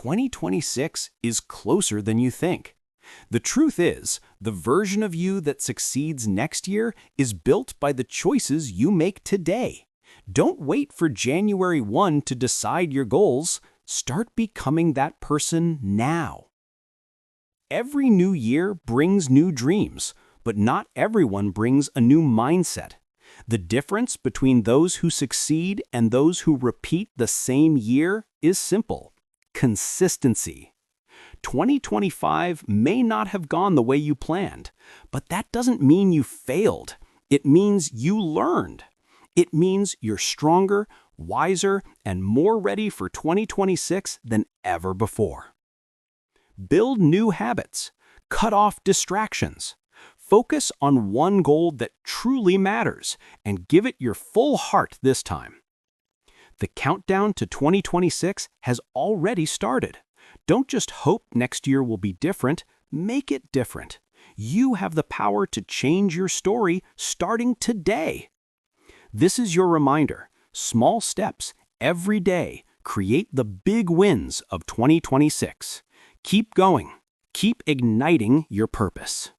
2026 is closer than you think. The truth is, the version of you that succeeds next year is built by the choices you make today. Don't wait for January 1 to decide your goals. Start becoming that person now. Every new year brings new dreams, but not everyone brings a new mindset. The difference between those who succeed and those who repeat the same year is simple: consistency. 2025 may not have gone the way you planned, but that doesn't mean you failed. It means you learned. It means you're stronger, wiser, and more ready for 2026 than ever before. Build new habits. Cut off distractions. Focus on one goal that truly matters and give it your full heart this time. The countdown to 2026 has already started. Don't just hope next year will be different, make it different. You have the power to change your story starting today. This is your reminder: small steps every day create the big wins of 2026. Keep going. Keep igniting your purpose.